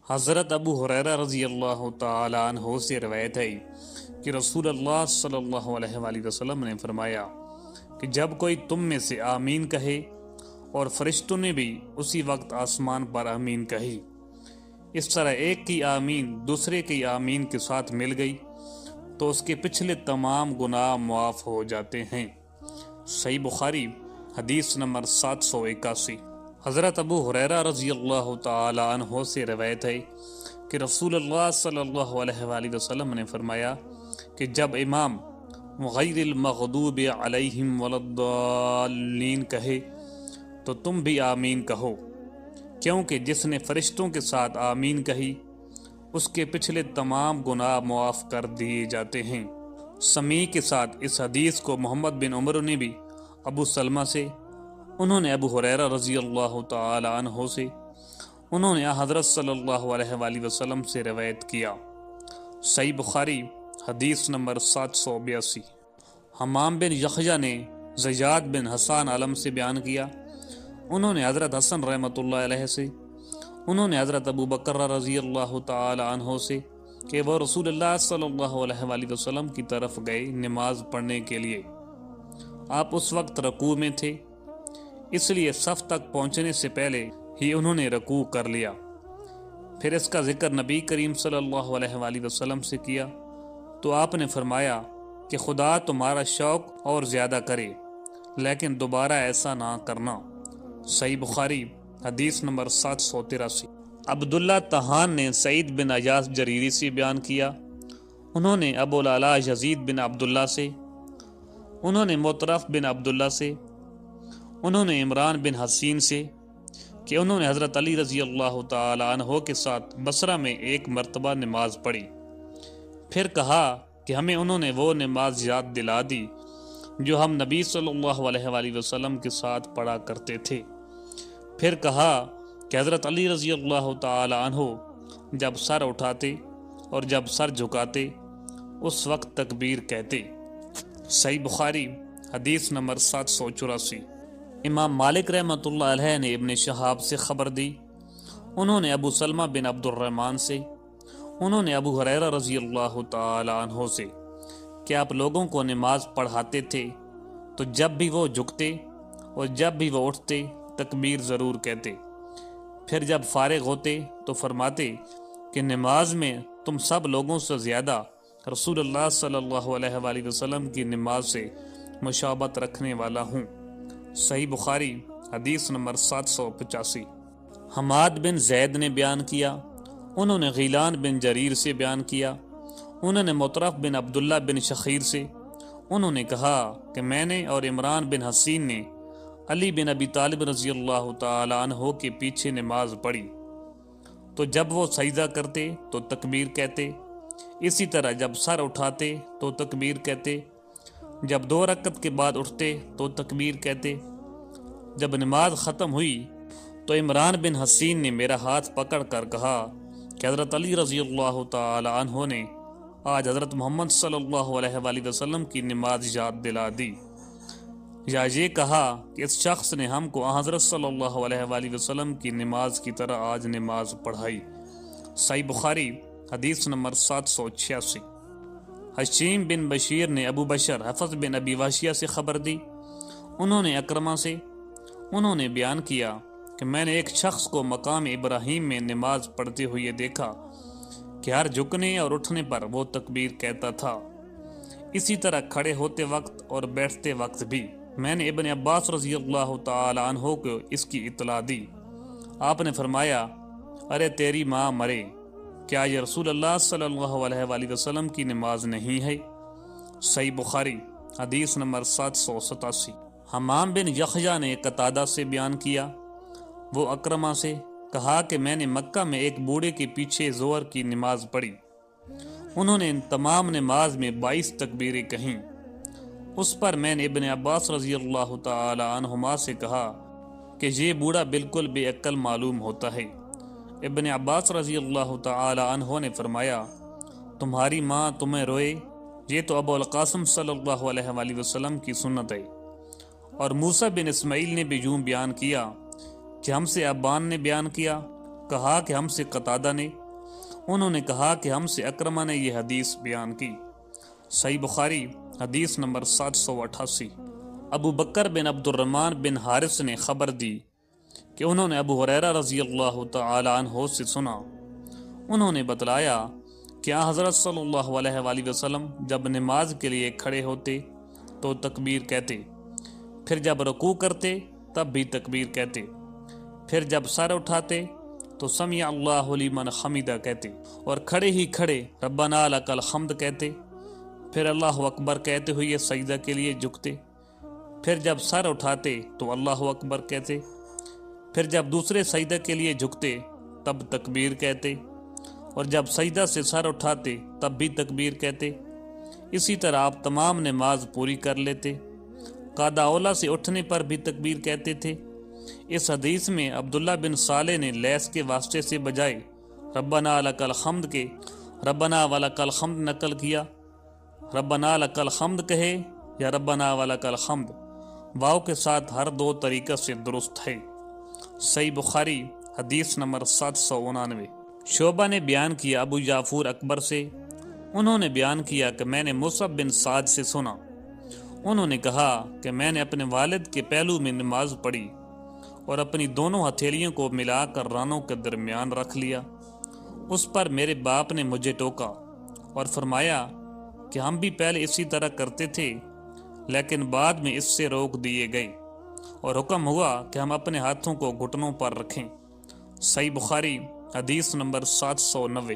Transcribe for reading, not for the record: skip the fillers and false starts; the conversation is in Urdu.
حضرت ابو ہریرہ رضی اللہ تعالی عنہ سے روایت ہے کہ رسول اللہ صلی اللہ علیہ وآلہ وسلم نے فرمایا کہ جب کوئی تم میں سے آمین کہے اور فرشتوں نے بھی اسی وقت آسمان پر آمین کہی، اس طرح ایک کی آمین دوسرے کی آمین کے ساتھ مل گئی تو اس کے پچھلے تمام گناہ معاف ہو جاتے ہیں۔ صحیح بخاری حدیث نمبر 781۔ حضرت ابو ہریرہ رضی اللہ تعالی عنہ سے روایت ہے کہ رسول اللہ صلی اللہ علیہ وآلہ وسلم نے فرمایا کہ جب امام غیر المغضوب علیہم ولا الضالین کہے تو تم بھی آمین کہو، کیونکہ جس نے فرشتوں کے ساتھ آمین کہی اس کے پچھلے تمام گناہ معاف کر دیے جاتے ہیں۔ سمیع کے ساتھ اس حدیث کو محمد بن عمر نے بھی ابو سلمہ سے، انہوں نے ابو ہریرہ رضی اللہ تعالی عنہ سے، انہوں نے حضرت صلی اللہ علیہ وآلہ وسلم سے روایت کیا۔ صحیح بخاری حدیث نمبر 782۔ حمام بن یحییٰ نے زیاد بن حسان علم سے بیان کیا، انہوں نے حضرت حسن رحمۃ اللہ علیہ سے، انہوں نے حضرت ابو بکر رضی اللہ تعالی عنہ سے کہ وہ رسول اللہ صلی اللہ علیہ وآلہ وسلم کی طرف گئے نماز پڑھنے کے لیے۔ آپ اس وقت رکوع میں تھے، اس لیے صف تک پہنچنے سے پہلے ہی انہوں نے رکوع کر لیا۔ پھر اس کا ذکر نبی کریم صلی اللہ علیہ وآلہ وسلم سے کیا تو آپ نے فرمایا کہ خدا تمہارا شوق اور زیادہ کرے، لیکن دوبارہ ایسا نہ کرنا۔ صحیح بخاری حدیث نمبر 783۔ عبداللہ طحان نے سعید بن ایاس جریری سے بیان کیا، انہوں نے ابو العلاء یزید بن عبداللہ سے، انہوں نے مطرف بن عبداللہ سے، انہوں نے عمران بن حسین سے کہ انہوں نے حضرت علی رضی اللہ تعالی عنہ کے ساتھ بصرہ میں ایک مرتبہ نماز پڑھی، پھر کہا کہ ہمیں انہوں نے وہ نماز یاد دلا دی جو ہم نبی صلی اللہ علیہ وآلہ وسلم کے ساتھ پڑھا کرتے تھے۔ پھر کہا کہ حضرت علی رضی اللہ تعالی عنہ جب سر اٹھاتے اور جب سر جھکاتے اس وقت تکبیر کہتے۔ صحیح بخاری حدیث نمبر 784۔ امام مالک رحمۃ اللہ علیہ نے ابن شہاب سے خبر دی، انہوں نے ابو سلمہ بن عبد الرحمن سے، انہوں نے ابو ہریرہ رضی اللہ تعالی عنہ سے کہ آپ لوگوں کو نماز پڑھاتے تھے تو جب بھی وہ جھکتے اور جب بھی وہ اٹھتے تکبیر ضرور کہتے، پھر جب فارغ ہوتے تو فرماتے کہ نماز میں تم سب لوگوں سے زیادہ رسول اللہ صلی اللہ علیہ وآلہ وسلم کی نماز سے مشابہت رکھنے والا ہوں۔ صحیح بخاری حدیث نمبر 785۔ حماد بن زید نے بیان کیا، انہوں نے غیلان بن جریر سے بیان کیا، انہوں نے مطرف بن عبداللہ بن شخیر سے، انہوں نے کہا کہ میں نے اور عمران بن حسین نے علی بن ابی طالب رضی اللہ تعالی عنہ کے پیچھے نماز پڑھی، تو جب وہ سجدہ کرتے تو تکبیر کہتے، اسی طرح جب سر اٹھاتے تو تکبیر کہتے، جب 2 رکعت کے بعد اٹھتے تو تکبیر کہتے۔ جب نماز ختم ہوئی تو عمران بن حسین نے میرا ہاتھ پکڑ کر کہا کہ حضرت علی رضی اللہ تعالی عنہ نے آج حضرت محمد صلی اللہ علیہ وآلہ وسلم کی نماز یاد دلا دی، یا یہ کہا کہ اس شخص نے ہم کو حضرت صلی اللہ علیہ وآلہ وسلم کی نماز کی طرح آج نماز پڑھائی۔ صحیح بخاری حدیث نمبر 786۔ حشیم بن بشیر نے ابو بشر حفظ بن ابی واشیہ سے خبر دی، انہوں نے اکرمہ سے، انہوں نے بیان کیا کہ میں نے ایک شخص کو مقام ابراہیم میں نماز پڑھتے ہوئے دیکھا کہ ہر جھکنے اور اٹھنے پر وہ تکبیر کہتا تھا، اسی طرح کھڑے ہوتے وقت اور بیٹھتے وقت بھی۔ میں نے ابن عباس رضی اللہ تعالی عنہ کو اس کی اطلاع دی، آپ نے فرمایا ارے تیری ماں مرے، کیا یہ رسول اللہ صلی اللہ علیہ وآلہ وسلم کی نماز نہیں ہے؟ صحیح بخاری حدیث نمبر 787۔ حمام بن یحییٰ نے قتادہ سے بیان کیا، وہ اکرمہ سے کہا کہ میں نے مکہ میں ایک بوڑھے کے پیچھے ظہر کی نماز پڑھی، انہوں نے ان تمام نماز میں 22 تکبیریں کہیں۔ اس پر میں نے ابن عباس رضی اللہ تعالی عنہما سے کہا کہ یہ بوڑھا بالکل بے عقل معلوم ہوتا ہے۔ ابن عباس رضی اللہ تعالی عنہ نے فرمایا تمہاری ماں تمہیں روئے، یہ تو ابو القاسم صلی اللہ علیہ وآلہ وسلم کی سنت ہے۔ اور موسیٰ بن اسماعیل نے بھی یوں بیان کیا کہ ہم سے ابان نے بیان کیا کہا کہ ہم سے قتادہ نے، انہوں نے کہا کہ ہم سے اکرمہ نے یہ حدیث بیان کی۔ صحیح بخاری حدیث نمبر 788۔ ابو بکر بن عبد الرحمن بن حارث نے خبر دی کہ انہوں نے ابو ہریرہ رضی اللہ تعالی عنہ سے سنا، انہوں نے بتلایا کہ حضرت صلی اللہ علیہ وآلہ وسلم جب نماز کے لیے کھڑے ہوتے تو تکبیر کہتے، پھر جب رکوع کرتے تب بھی تکبیر کہتے، پھر جب سر اٹھاتے تو سمع اللہ لمن حمدہ کہتے، اور کھڑے ہی کھڑے ربنا لک الحمد کہتے، پھر اللہ اکبر کہتے ہوئے سجدہ کے لیے جھکتے، پھر جب سر اٹھاتے تو اللہ اکبر کہتے، پھر جب دوسرے سجدہ کے لیے جھکتے تب تکبیر کہتے، اور جب سجدہ سے سر اٹھاتے تب بھی تکبیر کہتے۔ اسی طرح آپ تمام نماز پوری کر لیتے۔ قعدہ اولیٰ سے اٹھنے پر بھی تکبیر کہتے تھے۔ اس حدیث میں عبداللہ بن صالح نے لیس کے واسطے سے بجائے ربنا لک الحمد کے ربنا ولک الحمد نقل کیا۔ ربنا لک الحمد کہے یا ربنا ولک الحمد، واو کے ساتھ ہر دو طریقہ سے درست ہے۔ صحیح بخاری حدیث نمبر 799۔ شعبہ نے بیان کیا ابو جعفر اکبر سے، انہوں نے بیان کیا کہ میں نے مصعب بن سعد سے سنا، انہوں نے کہا کہ میں نے اپنے والد کے پہلو میں نماز پڑھی اور اپنی دونوں ہتھیلیوں کو ملا کر رانوں کے درمیان رکھ لیا۔ اس پر میرے باپ نے مجھے ٹوکا اور فرمایا کہ ہم بھی پہلے اسی طرح کرتے تھے، لیکن بعد میں اس سے روک دیے گئے اور حکم ہوا کہ ہم اپنے ہاتھوں کو گھٹنوں پر رکھیں۔ صحیح بخاری حدیث نمبر 790۔